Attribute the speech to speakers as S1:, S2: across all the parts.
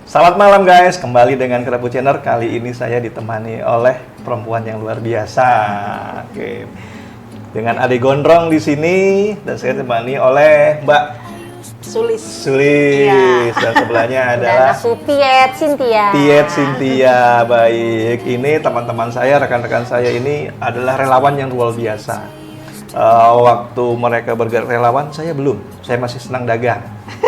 S1: Selamat malam guys, kembali dengan Kerapu Channel. Kali ini saya ditemani oleh perempuan yang luar biasa. Oke. Dengan Ade Gondrong di sini dan saya ditemani oleh Mbak
S2: Sulis.
S1: Sulis. Dan sebelahnya adalah
S3: dan aku Tiet Cynthia.
S1: Tiet Cynthia. Baik, ini teman-teman saya, rekan-rekan saya ini adalah relawan yang luar biasa. Waktu mereka bergerak relawan, saya belum. Saya masih senang dagang.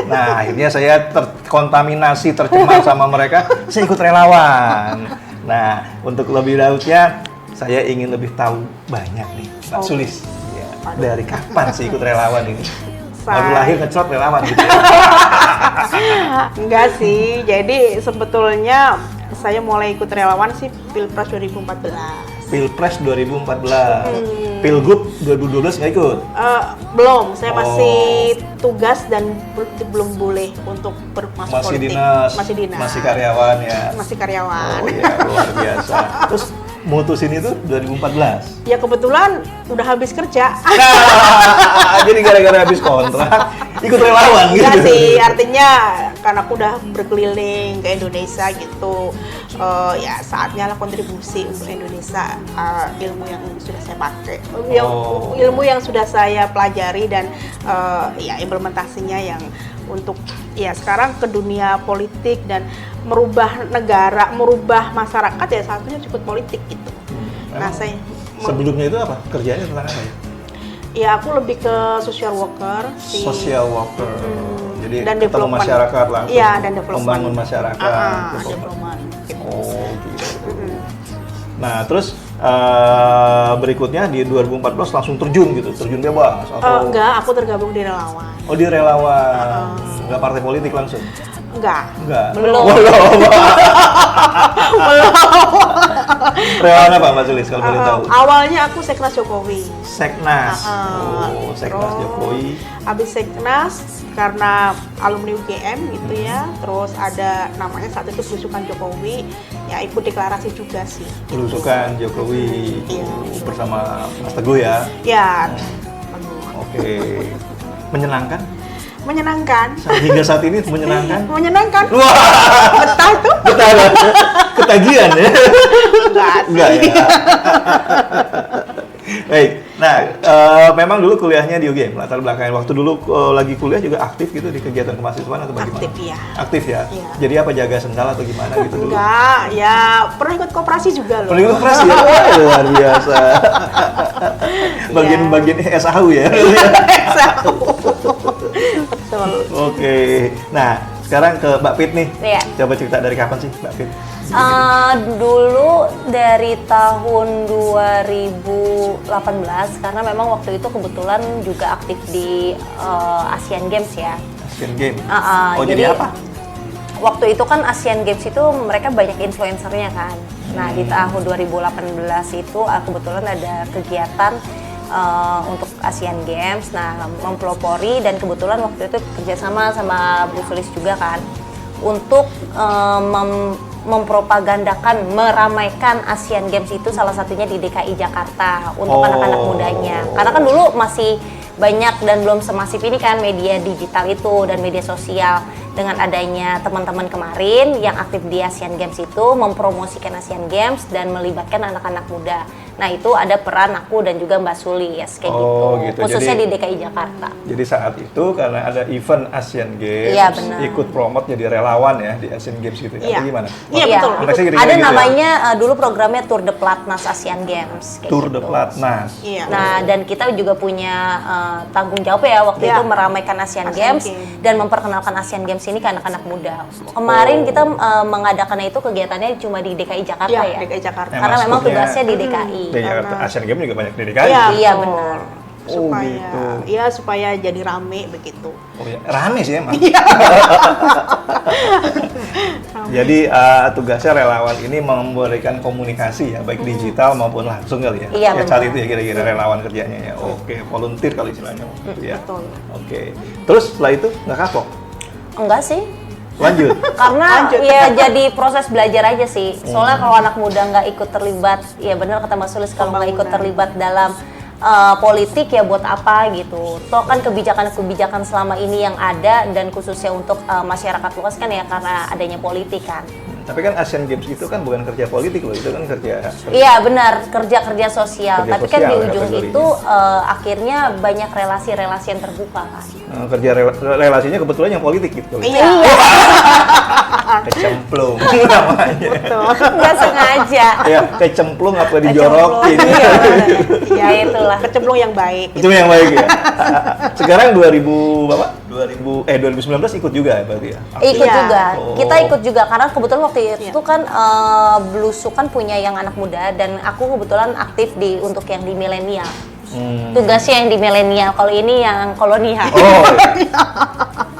S1: Nah, akhirnya saya terkontaminasi, tercemar sama mereka. Saya ikut relawan. Nah, untuk lebih lanjutnya, saya ingin lebih tahu banyak nih, Mbak Sulis. Ya, dari kapan sih ikut relawan ini? Baru lahir ngecrot relawan gitu ya?
S2: Enggak sih, jadi sebetulnya saya mulai ikut relawan sih Pilpres 2014.
S1: Pilpres 2014. Pilgub 2012 nggak ikut?
S2: Belum, saya masih tugas dan belum boleh untuk bermasuk
S1: Masih
S2: politik.
S1: dinas,
S2: Masih dinas.
S1: masih karyawan ya?
S2: Masih karyawan.
S1: Oh iya, luar biasa. Terus mutusin itu 2014?
S2: Ya kebetulan udah habis kerja.
S1: Nah, jadi gara-gara habis kontrak, ikut relawan gitu?
S2: Enggak sih, artinya karena aku udah berkeliling ke Indonesia gitu, ya saatnya lah kontribusi untuk Indonesia, ilmu yang sudah saya pakai, ilmu yang sudah saya pelajari dan ya implementasinya yang untuk ya sekarang ke dunia politik dan merubah negara, merubah masyarakat ya satunya cukup politik gitu. Nah saya
S1: sebelumnya itu apa? Kerjanya tentang apa ya?
S2: Ya aku lebih ke social worker.
S1: Social worker. Jadi
S2: dan
S1: ketemu masyarakat langsung.
S2: Iya, dan development.
S1: Membangun masyarakat.
S2: Development.
S1: Oh gitu. Nah terus berikutnya di 2014 langsung terjun gitu, terjun bebas atau?
S2: Enggak, aku tergabung di relawan.
S1: Oh di relawan, nggak partai politik langsung?
S2: Enggak.
S3: Belum.
S1: Relawan apa Mbak Sulis kalau boleh tahu?
S2: Awalnya aku Seknas Jokowi.
S1: Seknas. Oh, Seknas Jokowi.
S2: Habis Seknas karena alumni UGM gitu ya. Terus ada namanya saat itu Belusukan Jokowi. Ya ikut deklarasi juga sih.
S1: Belusukan Jokowi.
S2: Iya.
S1: Bersama Mas Teguh ya.
S2: Ya.
S1: Oke. Menyenangkan?
S2: Menyenangkan.
S1: Hingga saat ini menyenangkan?
S2: Menyenangkan.
S1: Wah.
S2: Betah tuh.
S1: Betah. Ketagihan ya? Enggak ya. Baik. Nah, memang dulu kuliahnya di UGM, latar belakangnya. Waktu dulu lagi kuliah juga aktif gitu di kegiatan kemahasiswaan atau bagaimana?
S2: Aktif ya.
S1: Aktif ya?
S2: Iya.
S1: Jadi apa, jaga sendal atau gimana gitu dulu?
S2: Enggak, ya pernah ikut koperasi juga loh.
S1: Pernah ikut koperasi ya? Wah, luar biasa. Bagian-bagian SAU ya?
S2: SAU. Betul.
S1: Oke. Nah, sekarang ke Mbak Pit nih.
S3: Iya.
S1: Coba cerita dari kapan sih Mbak Pit?
S3: Dulu dari tahun 2018 karena memang waktu itu kebetulan juga aktif di Asian Games ya.
S1: Asian Games?
S3: Jadi
S1: apa?
S3: Waktu itu kan Asian Games itu mereka banyak influencernya kan. Nah di tahun 2018 itu kebetulan ada kegiatan untuk Asian Games, nah mempelopori dan kebetulan waktu itu kerjasama sama Bu Sulis juga kan untuk mempropagandakan, meramaikan Asian Games itu salah satunya di DKI Jakarta untuk anak-anak mudanya. Karena kan dulu masih banyak dan belum semasif ini kan media digital itu dan media sosial. Dengan adanya teman-teman kemarin yang aktif di Asian Games itu mempromosikan Asian Games dan melibatkan anak-anak muda. Nah itu ada peran aku dan juga Mbak Sulis kayak gitu. Khususnya
S1: jadi,
S3: di DKI Jakarta.
S1: Jadi saat itu karena ada event Asian Games,
S3: iya, benar.
S1: Ikut promote jadi relawan ya di Asian Games gitu ya?
S2: Iya.
S1: Atau gimana?
S2: Iya betul.
S3: Ada namanya dulu programnya Tour de Platnas Asian Games.
S1: Tour de Platnas.
S2: Iya.
S3: Nah dan kita juga punya tanggung jawab ya waktu itu meramaikan Asian Games dan memperkenalkan Asian Games ini ke anak-anak muda. Kemarin kita mengadakannya itu kegiatannya cuma di DKI Jakarta ya.
S2: DKI Jakarta.
S3: Karena memang tugasnya di DKI.
S1: Di Jakarta Asian Games juga banyak di DKI.
S3: Iya benar.
S2: Supaya,
S1: gitu.
S2: Ya supaya jadi rame begitu.
S1: Oh ya, rame sih emang. Jadi tugasnya relawan ini memberikan komunikasi ya, baik digital maupun langsung kali ya.
S3: Iya,
S1: Cari itu ya kira-kira relawan kerjanya ya. Oke, volunteer kalau istilahnya. Ya.
S2: Betul.
S1: Oke. Terus setelah itu nggak kapok?
S3: Enggak sih.
S1: Lanjut.
S3: Karena ya jadi proses belajar aja sih. Soalnya kalau anak muda nggak ikut terlibat, ya benar kata Mas Sulis, kalau nggak ikut terlibat dalam politik ya buat apa gitu. Toh kan kebijakan-kebijakan selama ini yang ada dan khususnya untuk masyarakat luas kan ya karena adanya politik kan.
S1: Tapi kan Asian Games itu kan bukan kerja politik loh, itu kan kerja.
S3: Iya benar, kerja sosial.
S1: Kerja
S3: Tapi kan di
S1: sosial
S3: ujung
S1: kategorinya.
S3: itu akhirnya banyak relasi-relasi yang terbuka kan.
S1: Kerja relasinya kebetulan yang politik gitu.
S2: Iya.
S1: Kecemplung namanya.
S3: Nggak sengaja.
S1: Ya, kecemplung apa dijorokin.
S2: Iya.
S3: Ya itulah.
S2: Kecemplung yang baik.
S1: Itu yang baik ya. Sekarang 2019 ikut juga ya berarti ya.
S3: Ikut
S2: Iya.
S3: juga,
S1: Oh.
S3: kita ikut juga karena kebetulan waktu itu
S2: Iya.
S3: kan Blusu kan punya yang anak muda dan aku kebetulan aktif untuk yang di milenial. Tugasnya yang di milenial, kalau ini yang kolonial.
S1: Oh.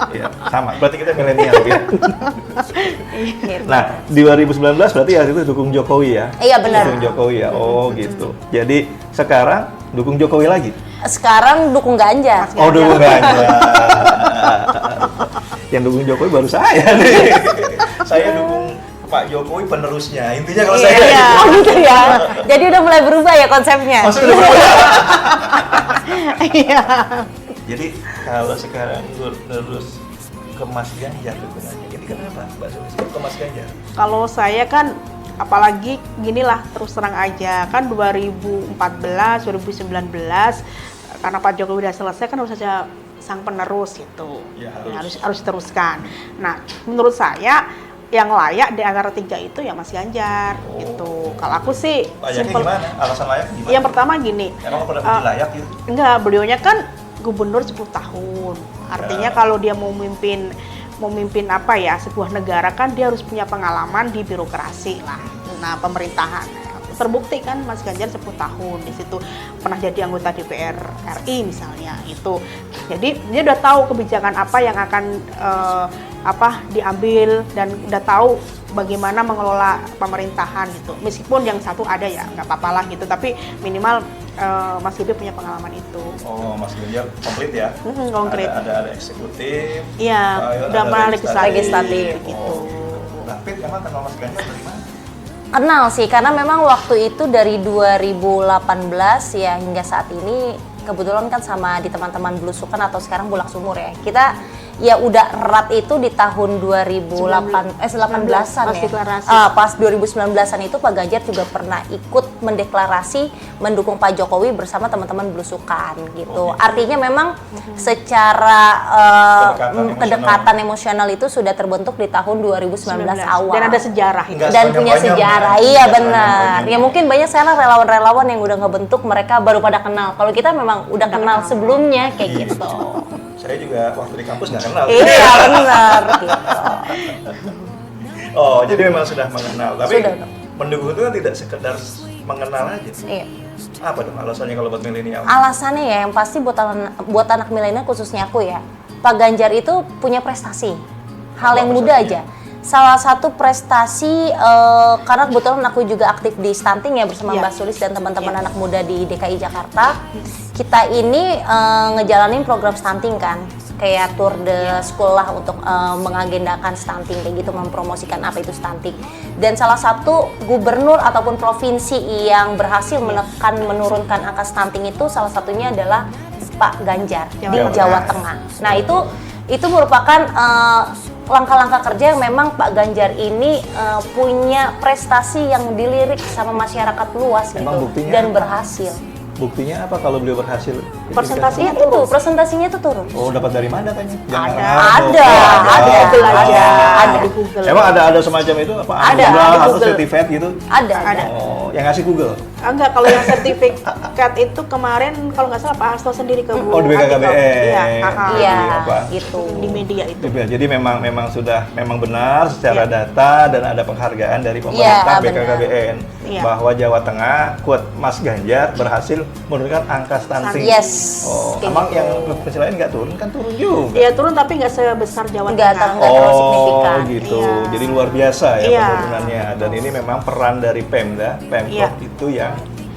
S1: Iya, sama. Berarti kita milenial ya.
S3: Gitu.
S1: Nah, di 2019 berarti ya itu dukung Jokowi ya.
S3: Iya, benar.
S1: Dukung Jokowi ya. Oh, gitu. Jadi sekarang dukung Jokowi lagi.
S3: Sekarang dukung Ganjar.
S1: Oh, dukung Ganjar. Yang dukung Jokowi baru saya nih. Saya dukung Pak Jokowi penerusnya. Intinya kalau saya
S2: Iya.
S3: Oh gitu ya. Jadi udah mulai berubah ya konsepnya.
S1: maksudnya
S2: Iya.
S1: jadi kalau sekarang terus ke Mas Ganjar gitu nanya. Jadi kenapa Mbak Sulis ke Mas Ganjar?
S2: Kalau saya kan apalagi gini lah terus terang aja kan 2014, 2019 karena Pak Jokowi udah selesai kan harus saja sang penerus gitu.
S1: Ya,
S2: Harus diteruskan. Nah, menurut saya yang layak di antara tiga itu ya Mas Ganjar gitu. Kalau aku sih
S1: Layaknya
S2: simpel.
S1: gimana? Alasan layak gimana?
S2: Yang pertama gini,
S1: Emang pernah uji layak gitu?
S2: enggak, beliaunya kan gubernur 10 tahun. Artinya
S1: Ya.
S2: kalau dia mau memimpin apa ya, sebuah negara kan dia harus punya pengalaman di birokrasi lah. Nah, pemerintahan. Terbukti kan Mas Ganjar 10 tahun di situ pernah jadi anggota DPR RI misalnya itu. Jadi dia udah tahu kebijakan apa yang akan diambil dan udah tahu bagaimana mengelola pemerintahan gitu. Meskipun yang satu ada ya nggak apa-apa lah gitu, tapi minimal Mas Gibi punya pengalaman itu.
S1: Oh, Mas Ganjar komplit ya?
S2: Konkret.
S1: Ada eksekutif.
S2: Iya, udah
S1: ada
S2: pernah
S3: legislatif.
S2: gitu.
S1: Tapi emang kenal Mas Ganjar dari mana?
S3: Kenal sih, karena memang waktu itu dari 2018 ya hingga saat ini kebetulan kan sama di teman-teman Blusukan atau sekarang Bulak Sumur ya. Kita ya udah erat itu di tahun 2018-an
S2: Pas
S3: ya.
S2: deklarasi.
S3: Pas 2019-an itu Pak Ganjar juga pernah ikut mendeklarasi mendukung Pak Jokowi bersama teman-teman Blusukan gitu. Artinya memang secara kedekatan emosional itu sudah terbentuk di tahun 2019 awal.
S2: Dan ada sejarah itu.
S1: Enggak
S3: Dan
S1: sepanjang
S3: punya
S1: panjang,
S3: sejarah,
S1: kan?
S3: iya
S1: Enggak
S3: benar.
S1: sepanjang
S3: Ya mungkin banyak sekarang relawan-relawan yang udah ngebentuk mereka baru pada kenal. Kalau kita memang udah kenal sebelumnya kayak
S1: Iya.
S3: gitu.
S1: Saya juga waktu di kampus nggak kenal.
S3: Iya benar gitu.
S1: Oh, jadi memang sudah mengenal. Tapi
S3: Sudah.
S1: mendukung itu kan tidak sekedar mengenal aja.
S3: Iya.
S1: Apa dong alasannya kalau buat milenial?
S3: Alasannya ya yang pasti buat anak milenial khususnya aku ya, Pak Ganjar itu punya prestasi. Hal
S1: Apa
S3: yang mudah
S1: prestasinya?
S3: aja. Salah satu prestasi karena kebetulan aku juga aktif di stunting ya bersama
S2: Iya.
S3: Mbak Sulis dan teman-teman
S2: Iya.
S3: anak muda di DKI Jakarta. Kita ini ngejalanin program stunting kan, kayak tour de school lah untuk mengagendakan stunting kayak gitu, mempromosikan apa itu stunting. Dan salah satu gubernur ataupun provinsi yang berhasil menurunkan angka stunting itu salah satunya adalah Pak Ganjar di
S2: Jawa
S3: Jawa
S2: Tengah.
S3: Tengah. Nah itu merupakan langkah-langkah kerja yang memang Pak Ganjar ini punya prestasi yang dilirik sama masyarakat luas
S1: Emang
S3: gitu
S1: buktinya
S3: dan
S1: apa?
S3: berhasil.
S1: Buktinya apa kalau beliau berhasil?
S3: Presentasinya turun. Presentasinya itu turun.
S1: Oh, dapat dari mana tanya?
S3: Ada.
S2: Google aja.
S3: Ada.
S2: Di Google.
S1: Emang ada semacam itu apa?
S3: Ada,
S1: Anugerah
S3: ada
S1: atau
S2: Google.
S1: sertifikat gitu?
S3: Ada.
S1: Oh, yang ngasih Google.
S2: Enggak, kalau yang sertifikat itu kemarin kalau nggak salah Pak Hasto sendiri ke Bu
S1: Oh, di BKKBN.
S2: Atiko. Iya,
S3: Iya,
S1: apa?
S3: gitu.
S2: di media itu.
S1: Jadi memang memang benar secara
S2: Iya.
S1: data dan ada penghargaan dari pemerintah
S3: Iya, benar.
S1: BKKBN
S2: Iya.
S1: bahwa Jawa Tengah quote Mas Ganjar berhasil menurunkan angka stunting.
S3: Yes.
S1: Oh,
S3: Kayak
S1: emang
S3: gitu.
S1: yang provinsi lain nggak turun kan turun juga.
S2: Dia turun tapi nggak sebesar Jawa
S3: Nggak
S2: Tengah.
S3: Nggak terlalu signifikan.
S1: gitu.
S2: Iya.
S1: Jadi luar biasa ya
S2: Iya.
S1: penurunannya. Dan ini memang peran dari Pemda, Pemprov
S2: Iya.
S1: itu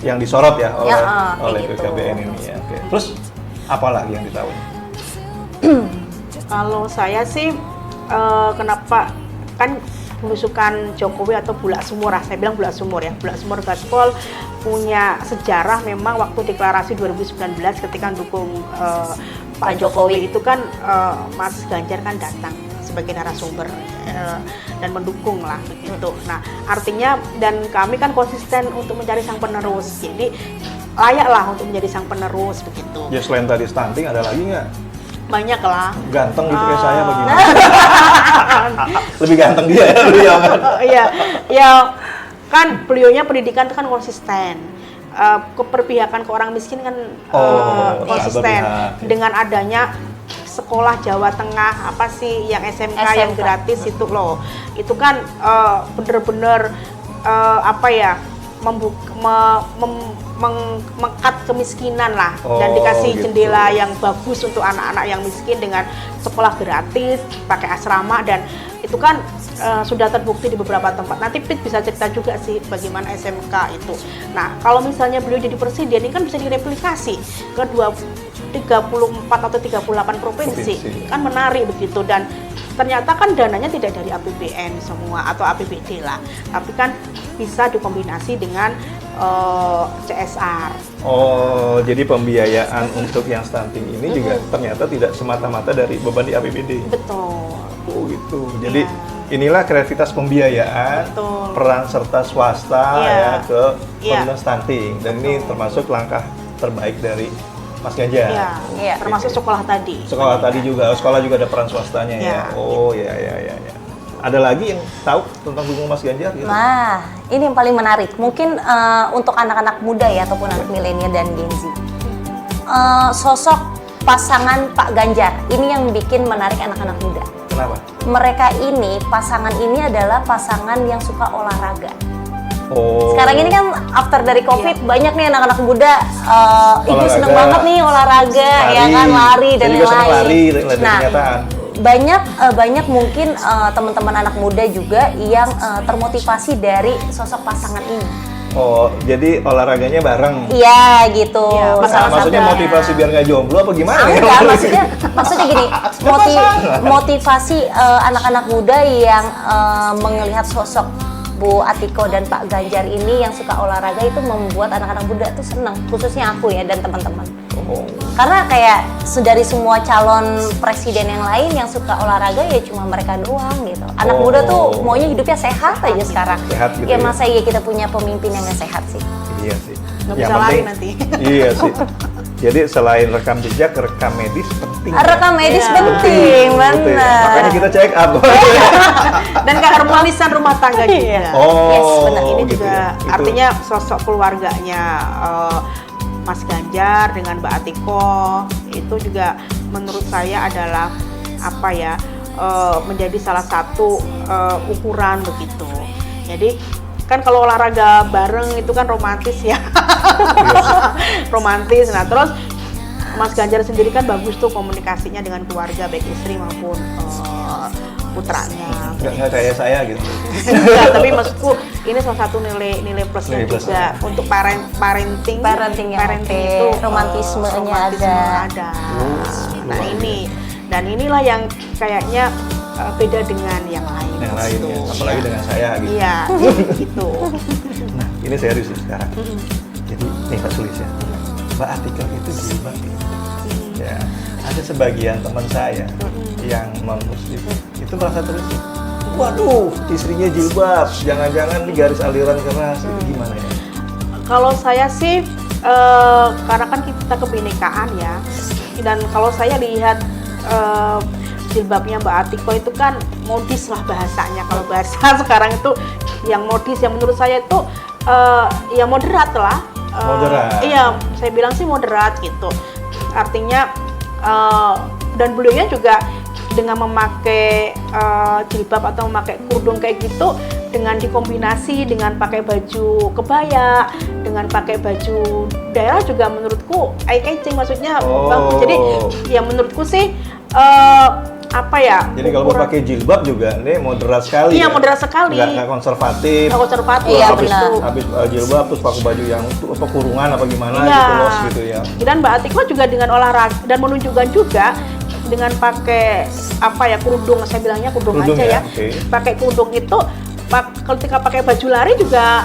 S1: yang disorot ya oleh
S3: kayak
S1: oleh
S3: gitu.
S1: BKKBN ini ya. Oke. Terus apa lagi yang ditahu?
S2: Kalau saya sih kenapa kan belusukan Jokowi atau Bulak Sumur, saya bilang Bulak Sumur ya, Bulak Sumur Gaspol punya sejarah memang waktu deklarasi 2019 ketika dukung Pak Jokowi itu kan Mas Ganjar kan datang sebagai narasumber dan mendukung lah begitu. Nah artinya dan kami kan konsisten untuk mencari sang penerus, jadi layaklah untuk menjadi sang penerus begitu.
S1: Ya selain tadi stunting ada lagi nggak?
S2: Banyak lah.
S1: Ganteng gitu kayak saya bagaimana? Lebih ganteng dia ya beliau kan?
S2: Iya, ya kan beliaunya pendidikan itu kan konsisten. Keperpihakan ke orang miskin kan konsisten.
S1: berpihak.
S2: Dengan adanya sekolah Jawa Tengah apa sih yang SMK yang gratis itu loh, itu kan bener-bener apa ya mengkat kemiskinan lah, dan dikasih
S1: gitu.
S2: jendela yang bagus untuk anak-anak yang miskin dengan sekolah gratis, pakai asrama, dan itu kan sudah terbukti di beberapa tempat. Nanti Pit bisa cerita juga sih bagaimana SMK itu. Nah kalau misalnya beliau jadi presiden ini kan bisa direplikasi ke 34 atau 38 provinsi. Kan menarik begitu, dan ternyata kan dananya tidak dari APBN semua atau APBD lah, tapi kan bisa dikombinasi dengan CSR.
S1: Oh, jadi pembiayaan untuk yang stunting ini juga ternyata tidak semata-mata dari beban di APBD.
S2: Betul.
S1: Oh gitu. Jadi inilah kreativitas pembiayaan,
S2: Betul.
S1: peran serta swasta ya ke penyandang stunting, dan ini termasuk langkah terbaik dari Mas Ganjar.
S2: Iya, termasuk sekolah tadi.
S1: Sekolah tadi juga, sekolah juga ada peran swastanya ya. Oh ya. Ada lagi yang tahu tentang dukungan Mas Ganjar? Gitu?
S3: Nah, ini yang paling menarik. Mungkin untuk anak-anak muda ya ataupun anak milenial dan Gen Z. Sosok pasangan Pak Ganjar ini yang bikin menarik anak-anak muda.
S1: Kenapa?
S3: Mereka ini, pasangan ini adalah pasangan yang suka olahraga.
S1: Oh.
S3: Sekarang ini kan after dari COVID banyak nih anak-anak muda ibu
S1: Olahraga.
S3: seneng banget nih olahraga, ya kan, lari dan
S1: Saya juga senang
S3: lain-lain.
S1: lari,
S3: Nah,
S1: kenyataan.
S3: banyak mungkin teman-teman anak muda juga yang termotivasi dari sosok pasangan ini.
S1: Oh, jadi olahraganya bareng.
S3: Iya gitu.
S2: Iya,
S3: Salah
S1: Maksudnya
S3: satunya.
S1: motivasi biar nggak jomblo apa gimana? ya?
S3: Enggak, maksudnya gini, motivasi anak-anak muda yang melihat sosok Bu Atiko dan Pak Ganjar ini yang suka olahraga itu membuat anak-anak muda tuh senang, khususnya aku ya dan teman-teman.
S1: Oh.
S3: Karena kayak dari semua calon presiden yang lain yang suka olahraga ya cuma mereka doang gitu. Anak muda tuh maunya hidupnya sehat aja sekarang.
S1: Sehat gitu
S3: ya
S1: ya.
S3: masa iya kita punya pemimpin yang nggak sehat sih.
S1: Iya sih.
S2: Nggak bisa lari nanti.
S1: Iya sih. Jadi selain rekam jejak, rekam medis penting.
S3: Rekam medis
S2: Iya.
S3: penting,
S1: Betul ya.
S3: benar.
S1: Makanya kita check up.
S2: Dan keharmonisan rumah tangga juga.
S1: Oh,
S3: Yes, benar.
S2: Ini
S1: gitu
S2: juga
S1: ya. Itu-
S2: artinya sosok keluarganya Mas Ganjar dengan Mbak Atiko itu juga menurut saya adalah apa ya, menjadi salah satu ukuran begitu. Jadi kan kalau olahraga bareng itu kan romantis ya. Romantis. Nah terus Mas Ganjar sendiri kan bagus tuh komunikasinya dengan keluarga baik istri maupun putranya.
S1: Nggak kayak saya gitu.
S2: Enggak, tapi maksudku ini salah satu nilai plusnya
S1: Nilai plus.
S2: juga untuk parenting
S3: Parentingnya
S2: itu
S3: oke, romantismenya ada.
S2: Nah ini dan inilah yang kayaknya beda dengan yang lain.
S1: Yang lain ya, apalagi dengan saya gitu.
S2: Iya, gitu.
S1: Nah, ini serius nih sekarang. Jadi, nih Pak Sulis ya, Mbak Atika itu jilbab ya. Ya, ada sebagian teman saya yang non muslim itu merasa terusik. Waduh, istrinya jilbab, jangan-jangan di garis aliran keras, itu gimana ya?
S2: Kalau saya sih, karena kan kita kebinekaan ya, dan kalau saya lihat jilbabnya Mbak Atiko itu kan modis lah bahasanya. Kalau bahasa sekarang itu yang modis, yang menurut saya itu ya moderat lah.
S1: Moderat.
S2: Iya, saya bilang sih moderat gitu. Artinya dan beliaunya juga dengan memakai jilbab atau memakai kerudung kayak gitu, dengan dikombinasi dengan pakai baju kebaya, dengan pakai baju daerah juga menurutku eye catching, maksudnya bagus. Jadi yang menurutku sih apa ya?
S1: Jadi kalau mau pakai jilbab juga ini moderat sekali.
S2: Iya,
S1: ya?
S2: moderat sekali.
S1: Nggak konservatif.
S2: Nggak konservatif.
S3: Iya,
S1: habis,
S3: benar.
S1: habis jilbab terus pakai baju yang apa kurungan apa gimana
S2: Iya.
S1: gitu los gitu ya.
S2: Dan Mbak Atiko juga dengan olahraga dan menunjukkan juga dengan pakai apa ya, kerudung, saya bilangnya kerudung
S1: Kerudung
S2: aja
S1: ya,
S2: ya.
S1: oke.
S2: Pakai kerudung itu ketika pakai baju lari juga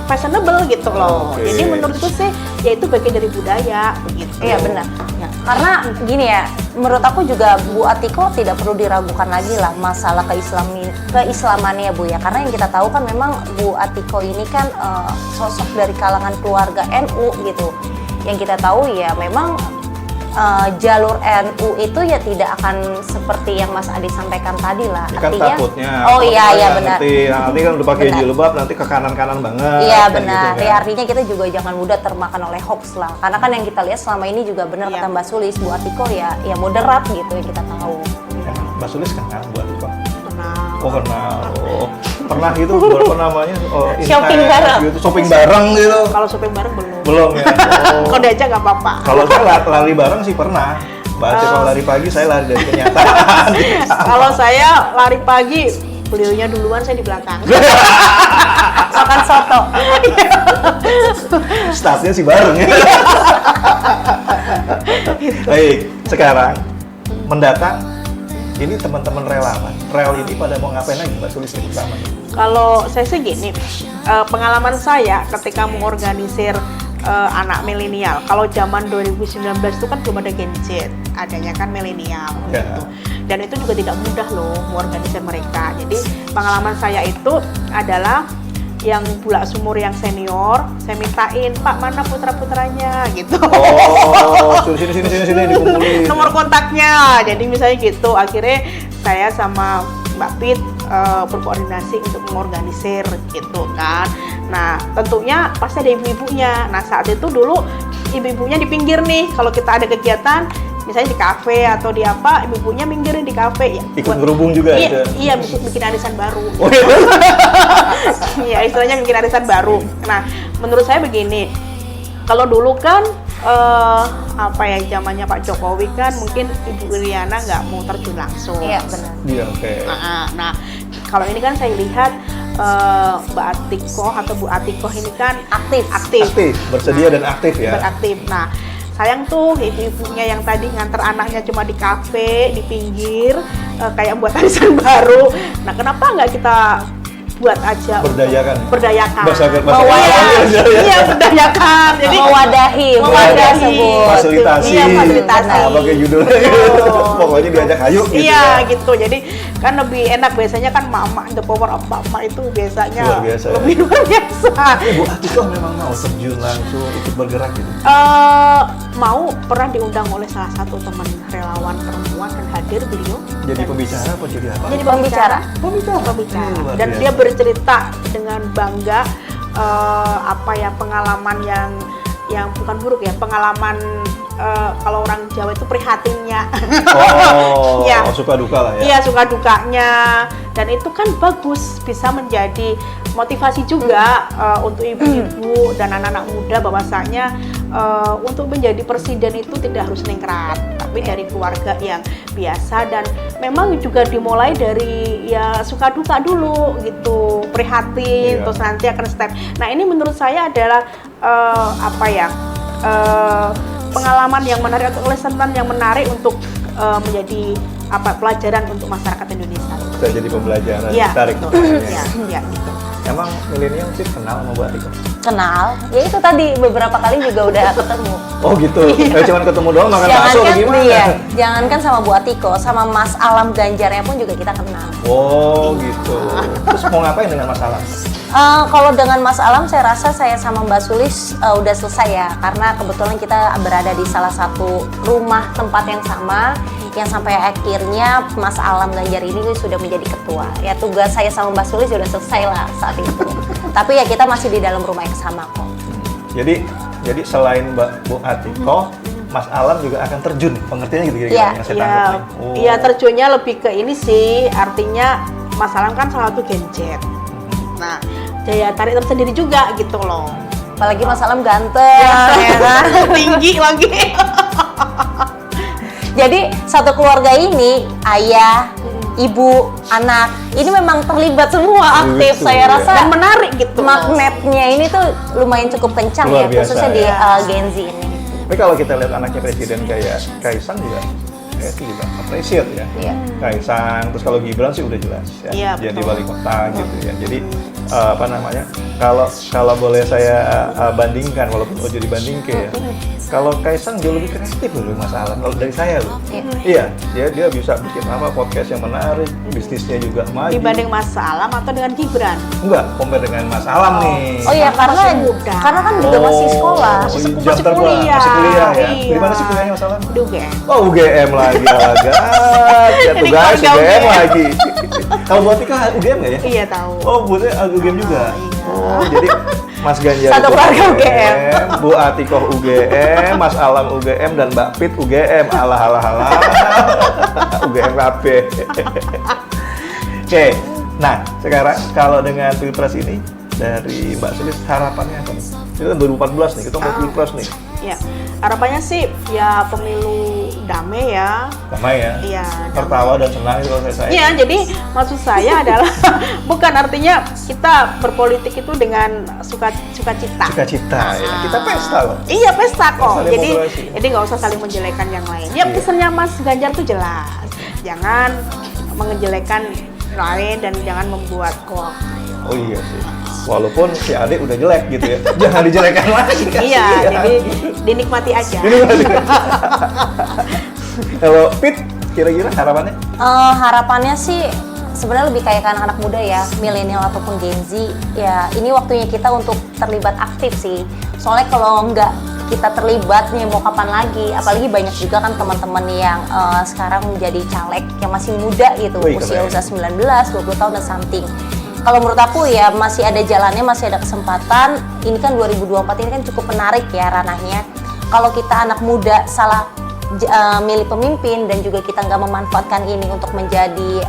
S2: fashionable gitu loh.
S1: Oke.
S2: Jadi menurutku sih ya itu bagian dari budaya begitu.
S3: Iya benar. Ya. Karena gini ya, menurut aku juga Bu Atiko tidak perlu diragukan lagi lah masalah keislamannya Bu ya. Karena yang kita tahu kan memang Bu Atiko ini kan sosok dari kalangan keluarga NU gitu. Yang kita tahu ya memang jalur NU itu ya tidak akan seperti yang Mas Adi sampaikan tadi lah.
S1: Ya kan
S3: Artinya,
S1: takutnya.
S3: oh iya
S1: kalau
S3: iya
S1: nggak
S3: benar.
S1: ngerti, nanti kan udah pakai
S3: Benar.
S1: jilbab nanti ke kanan-kanan banget.
S3: Iya
S1: kan
S3: benar.
S1: gitu
S3: Ya
S1: kan.
S3: artinya kita juga jangan mudah termakan oleh hoax lah. Karena kan yang kita lihat selama ini juga benar
S2: Iya.
S3: kata Mbak Sulis, Bu Atiko ya moderat gitu yang kita tahu.
S1: Emang Mbak Sulis kenal buat apa?
S2: Nah,
S1: Oh kenal. Oh, pernah gitu berapa namanya? Oh,
S3: Shopping
S1: intens
S3: bareng.
S1: Gitu. Shopping bareng gitu.
S2: kalau shopping bareng belum.
S1: Belum ya. Oh.
S2: Kalau diajak nggak apa-apa.
S1: Kalau saya lari bareng sih pernah. Mbak Aceh kalau lari pagi, saya lari dari kenyataan.
S2: Kalau saya lari pagi, beliaunya duluan, saya di belakang.
S3: Makan soto.
S1: Startnya sih bareng ya. Baik, sekarang mendatang ini teman-teman relawan. Rel ini pada mau ngapain lagi Mbak Sulis ini pertama?
S2: Kalau saya sih gini, pengalaman saya ketika mengorganisir anak milenial. Kalau zaman 2019 itu kan belum ada Gen Z, adanya kan milenial
S1: Ya.
S2: gitu. Dan itu juga tidak mudah loh mengorganisir mereka. Jadi pengalaman saya itu adalah yang bulak sumur yang senior, saya mintain, Pak mana putra-putranya gitu.
S1: Oh, sini dikumpulin.
S2: Nomor kontaknya. Jadi misalnya gitu, akhirnya saya sama Mbak Pit berkoordinasi untuk mengorganisir gitu kan. Nah tentunya pasti ada ibu-ibunya. Nah saat itu dulu ibu-ibunya di pinggir nih, kalau kita ada kegiatan misalnya di kafe atau di apa, ibu-ibunya minggirin di kafe ya.
S1: Ikut ngerubung juga
S2: Iya,
S1: ada.
S2: iya bikin arisan baru.
S1: Oh, iya.
S2: Iya, istilahnya bikin arisan baru. Nah, menurut saya begini, kalau dulu kan apa ya, zamannya Pak Jokowi kan mungkin Ibu Iriana nggak mau terjun langsung.
S3: Iya benar.
S1: Iya, oke.
S2: Nah, kalau ini kan saya lihat Mbak Atiko atau Bu Atiko ini kan
S3: Aktif.
S1: Aktif, bersedia dan aktif ya.
S2: beraktif. Nah, sayang tuh ibu-ibunya yang tadi nganter anaknya cuma di kafe, di pinggir, kayak buat arisan baru. Nah, kenapa nggak kita buat aja
S1: Berdayakan.
S2: berdayakan?
S1: Bahasa
S2: Iya, berdayakan. Jadi
S3: Mewadahi
S2: mewadahi.
S1: Fasilitasi.
S2: Iya, fasilitasi.
S1: Nah, pakai judulnya gitu. Pokoknya diajak ayo gitu
S2: Iya
S1: ya.
S2: gitu, jadi kan lebih enak biasanya kan mama, the power of mama itu biasanya
S1: Luar biasa ya.
S2: lebih luar biasa.
S1: Bu Atiko memang mau terjun langsung ikut bergerak gitu.
S2: Mau pernah diundang oleh salah satu teman relawan perempuan dan hadir beliau.
S1: Jadi pembicara apa jadi apa?
S2: Jadi
S3: Pembicara.
S2: pembicara.
S1: Luar
S2: Dan
S1: biasa.
S2: dia bercerita dengan bangga apa ya, pengalaman yang bukan buruk ya, pengalaman kalau orang Jawa itu prihatinnya.
S1: Oh,
S2: Iya.
S1: suka duka lah ya.
S2: Iya, suka dukanya, dan itu kan bagus, bisa menjadi motivasi juga untuk ibu-ibu dan anak-anak muda bahwasanya untuk menjadi presiden itu tidak harus ningrat, tapi dari keluarga yang biasa, dan memang juga dimulai dari ya suka duka dulu gitu, prihatin,
S1: Iya.
S2: terus nanti akan step. Nah ini menurut saya adalah apa ya, pengalaman yang menarik atau lesson yang menarik untuk menjadi apa, pelajaran untuk masyarakat Indonesia.
S1: Bisa jadi pembelajaran.
S2: Iya,
S1: Tarik.
S2: betul. Iya, iya gitu.
S1: Emang milenial sih kenal sama Bu Atiko?
S3: Kenal. Ya itu tadi beberapa kali juga udah ketemu.
S1: Oh gitu. Kayak cuma ketemu doang makan bakso
S3: Jangankan
S1: gimana?
S3: dia, jangankan sama Bu Atiko, sama Mas Alam Ganjarnya pun juga kita kenal.
S1: Oh gitu. Terus mau ngapain dengan masalah?
S3: Kalau dengan Mas Alam, saya rasa saya sama Mbak Sulis udah selesai ya, karena kebetulan kita berada di salah satu rumah tempat yang sama, yang sampai akhirnya Mas Alam Ganjar ini sudah menjadi ketua. Ya tugas saya sama Mbak Sulis sudah selesai lah saat itu. Tapi ya kita masih di dalam rumah yang sama kok.
S1: Jadi selain Mbak Bu Atiko, Mas Alam juga akan terjun. Pengertiannya gitu kira-kira
S3: Iya,
S1: yang saya
S2: Iya,
S1: tangkap nih. Oh.
S2: iya, terjunnya lebih ke ini sih, artinya Mas Alam kan salah satu Gen Z. Nah, daya tarik tersendiri juga gitu loh.
S3: Apalagi Mas Alam ganteng, ya kan?
S2: Tinggi lagi.
S3: Jadi satu keluarga ini, ayah, ibu, anak, ini memang terlibat semua aktif.
S1: Gitu,
S3: Saya
S1: ya.
S3: rasa
S2: Dan menarik gitu.
S3: magnetnya ini tuh lumayan cukup kencang
S1: Luar
S3: ya,
S1: biasa,
S3: khususnya di
S2: ya.
S3: Gen Z ini.
S1: Tapi kalau kita lihat anaknya presiden kayak Kaisang juga saya sih juga appreciate ya.
S3: Iya.
S1: Kaisang, terus kalau Gibran sih udah jelas ya,
S2: Iya,
S1: jadi
S2: betul.
S1: wali kota gitu ya. Jadi apa namanya? Kalau boleh saya bandingkan, walaupun Ojo dibandingke ya. Kalau Kaisang jauh lebih kreatif loh Mas Alam kalau dari saya loh.
S3: Iya.
S1: Iya, dia bisa bikin apa podcast yang menarik, bisnisnya juga maju.
S2: Dibanding Mas Alam atau dengan Gibran?
S1: Enggak, compare dengan Mas Alam nih.
S3: Oh iya,
S2: Masih muda.
S3: karena kan juga masih sekolah.
S1: Oh,
S2: Masih
S1: jam terbang.
S2: kuliah.
S1: Masih kuliah ya.
S2: Iya.
S1: Di mana sih kuliahnya Mas Alam?
S2: Di UGM.
S1: Oh UGM lagi agak. Ya tuh
S2: Jadi
S1: guys,
S2: keluarga
S1: UGM
S2: UGM.
S1: lagi. Kalau buat Tika UGM nggak ya?
S2: Iya tahu.
S1: Oh, buatnya UGM juga.
S2: Iya.
S1: Oh, jadi Mas Ganjar
S3: Satu
S1: itu
S3: keluarga UGM.
S1: Bu Atikoh UGM, Mas Alam UGM dan Mbak Pit UGM. Alah alah alah. UGM KB. Oke. Nah, sekarang kalau dengan Pilpres ini dari Mbak Sulis harapannya apa nih? Itu kan 2014 nih, kita mau Pilpres nih.
S2: Ya, harapannya sih ya pemilu damai ya.
S1: Damai ya.
S2: Iya.
S1: Tertawa dan senang itu kalau saya.
S2: Iya, jadi maksud saya adalah bukan artinya kita berpolitik itu dengan sukacita.
S1: Cita-cita ya. Kita pesta loh.
S2: Iya pesta kok.
S1: Saling
S2: Jadi
S1: demokrasi.
S2: nggak usah saling menjelekan yang lain. Ya
S1: Iya.
S2: pesannya Mas Ganjar tuh jelas. Jangan menjelekan lain dan jangan membuat hoax.
S1: Oh iya sih. Walaupun si Ade udah jelek gitu ya. Jangan dijelekan lagi.
S2: Iya,
S1: kasihan.
S2: jadi dinikmati aja.
S1: Ini masih. Kalau Pit, kira-kira harapannya?
S3: Harapannya sih sebenarnya lebih kayak ke anak-anak muda ya, milenial ataupun Gen Z. Ya, ini waktunya kita untuk terlibat aktif sih. Soalnya kalau nggak kita terlibat nih mau kapan lagi? Apalagi banyak juga kan teman-teman yang sekarang menjadi caleg yang masih muda gitu,
S1: Wih,
S3: usia
S1: keren.
S3: 19, 20 tahun dan something. Kalau menurut aku ya masih ada jalannya, masih ada kesempatan. Ini kan 2024 ini kan cukup menarik ya ranahnya. Kalau kita anak muda salah milih pemimpin dan juga kita nggak memanfaatkan ini untuk menjadi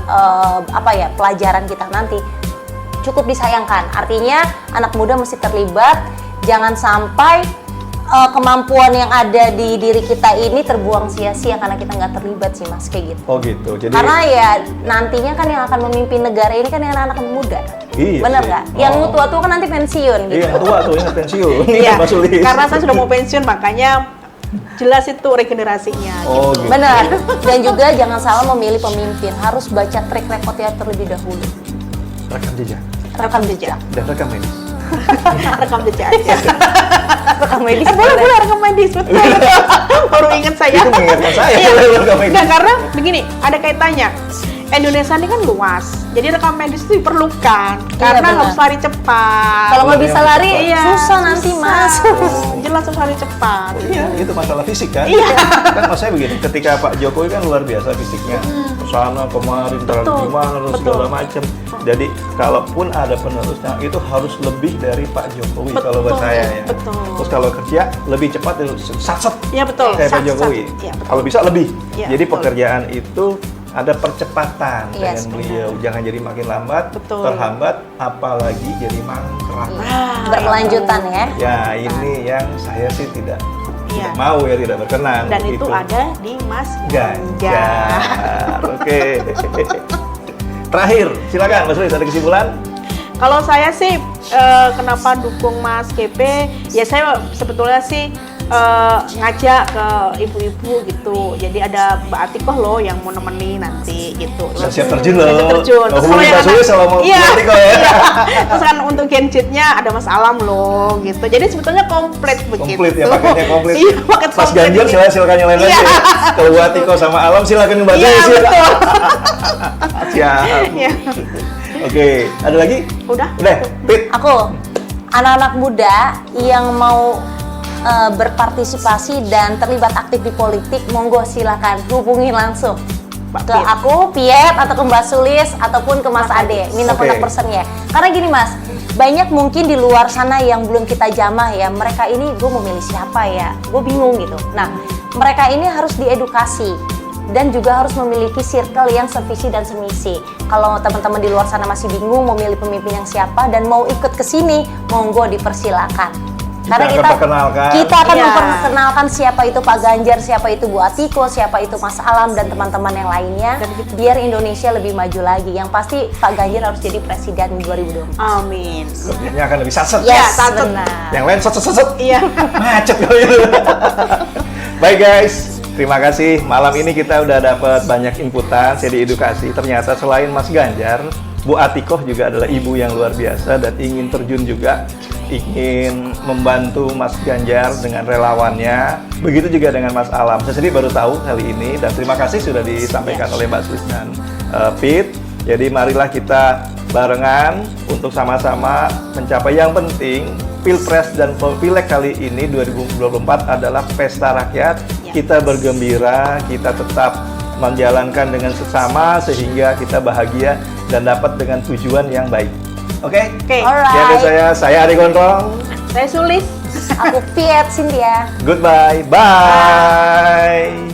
S3: pelajaran kita nanti, cukup disayangkan. Artinya anak muda mesti terlibat, jangan sampai kemampuan yang ada di diri kita ini terbuang sia-sia karena kita nggak terlibat sih Mas, kayak gitu.
S1: Oh gitu. Jadi
S3: Karena ya nantinya kan yang akan memimpin negara ini kan yang anak-anak muda.
S1: Iya
S3: Bener
S1: sih.
S3: nggak? Yang
S1: Oh.
S3: tua-tua kan nanti pensiun gitu.
S1: iya, tua tuh ingat pensiun.
S2: Iya,
S1: Mas Sulis.
S2: karena saya sudah mau pensiun makanya jelas itu regenerasinya.
S1: Oh
S2: gitu.
S1: gitu.
S3: Benar. Dan juga jangan salah memilih pemimpin, harus baca track recordnya terlebih dahulu.
S1: Rekam jejak
S2: Rekam jejak.
S1: dan rekam medis.
S2: Rekam jejak aja.
S3: Rekam medis.
S2: Boleh rekam medis, betul. Baru ingat saya.
S1: Itu mengingatkan saya,
S2: Iya.
S1: boleh rekam medis.
S2: Nggak, karena begini, ada kaitannya. Indonesia ini kan luas, jadi rekam medis itu diperlukan karena
S3: benar.
S2: harus lari cepat.
S3: Kalau nggak bisa lari,
S2: Iya,
S3: susah nanti Mas.
S2: Jelas harus lari cepat.
S1: Iya, itu masalah fisik kan?
S2: Iya.
S1: Kan maksudnya begini, ketika Pak Jokowi kan luar biasa fisiknya, kesana kemarin,
S2: Betul,
S1: gimana dan
S2: betul.
S1: segala macam. Jadi kalaupun ada penerusnya itu harus lebih dari Pak Jokowi
S2: Betul,
S1: kalau buat saya ya.
S2: betul.
S1: Terus kalau kerja lebih cepat, satset
S2: Iya betul.
S1: kayak Pak
S2: Sat,
S1: Jokowi.
S2: sat. Iya, betul.
S1: Kalau bisa lebih.
S2: Iya,
S1: Jadi
S2: betul.
S1: pekerjaan itu ada percepatan
S3: Yes,
S1: dengan beliau. Jangan jadi makin lambat,
S2: Betul.
S1: terhambat, apalagi jadi mangkrak.
S3: Berkelanjutan ya.
S1: Ya ini yang saya sih tidak
S2: Iya.
S1: mau ya, tidak berkenan.
S2: Dan itu
S1: begitu.
S2: ada di Mas
S1: Ganjar. Oke. Terakhir, silakan Mas Sulis, ada kesimpulan?
S2: Kalau saya sih kenapa dukung Mas GP? Ya saya sebetulnya sih ngajak ke ibu-ibu gitu. Jadi ada Mbak Atikoh loh yang mau nemeni nanti gitu.
S1: Sudah siap terjun loh.
S2: Siap terjun.
S1: Oh,
S2: Terus
S1: hubungi
S2: yang
S1: Mbak Sulis kalau mau
S2: iya,
S1: Mbak Atikoh ya.
S2: iya. Terus kan untuk Gen Z-nya ada Mas Alam loh gitu. Jadi sebetulnya komplit begitu.
S1: Komplit ya, paketnya komplit.
S2: Iya, paket
S1: Mas
S2: komplit.
S1: Ganjar silakan nyalain aja.
S2: Iya.
S1: Kalau buat Atikoh sama Alam silakan Mbak
S2: Iya,
S1: Sulis. ya.
S2: betul.
S1: Siap.
S2: Iya.
S1: Oke, ada lagi?
S2: Udah.
S1: Udah, Pit.
S3: Aku anak-anak muda yang mau berpartisipasi dan terlibat aktif di politik, monggo silakan hubungi langsung
S2: Mbak
S3: ke
S2: Piet.
S3: aku, Piet, atau ke Mbak Sulis, ataupun ke Mas Ade, minta
S1: Oke.
S3: kontak personnya. Karena gini Mas, banyak mungkin di luar sana yang belum kita jamah ya, mereka ini gue mau milih siapa ya, gue bingung gitu. Nah, mereka ini harus diedukasi dan juga harus memiliki circle yang sevisi dan semisi. Kalau teman-teman di luar sana masih bingung mau milih pemimpin yang siapa dan mau ikut ke sini, monggo dipersilakan. Karena
S1: Kita akan perkenalkan.
S3: kita akan
S2: Iya.
S3: memperkenalkan siapa itu Pak Ganjar, siapa itu Bu Atikoh, siapa itu Mas Alam dan teman-teman yang lainnya,
S2: Dan gitu.
S3: biar Indonesia lebih maju lagi. Yang pasti Pak Ganjar harus jadi presiden 2024.
S2: Amin.
S1: Lebihnya akan lebih satset.
S3: Yes,
S2: satu.
S3: benar.
S1: Yang lain set.
S2: Iya.
S1: Macet kalau itu. Bye guys. Terima kasih. Malam ini kita udah dapat banyak inputan, saya diedukasi. Ternyata selain Mas Ganjar, Bu Atikoh juga adalah ibu yang luar biasa dan ingin terjun juga, ingin membantu Mas Ganjar dengan relawannya. Begitu juga dengan Mas Alam. Saya sendiri baru tahu kali ini dan terima kasih sudah disampaikan oleh Mbak Swiss dan Pit. Jadi marilah kita barengan untuk sama-sama mencapai yang penting. Pilpres dan Pileg kali ini 2024 adalah pesta rakyat. Kita bergembira, kita tetap menjalankan dengan sesama sehingga kita bahagia dan dapat dengan tujuan yang baik. Oke?
S2: Oke.
S3: Alright.
S1: Sekian dari saya Ari Gondrong.
S2: Saya Sulis.
S3: Aku Piet Cynthia.
S1: Goodbye. Bye.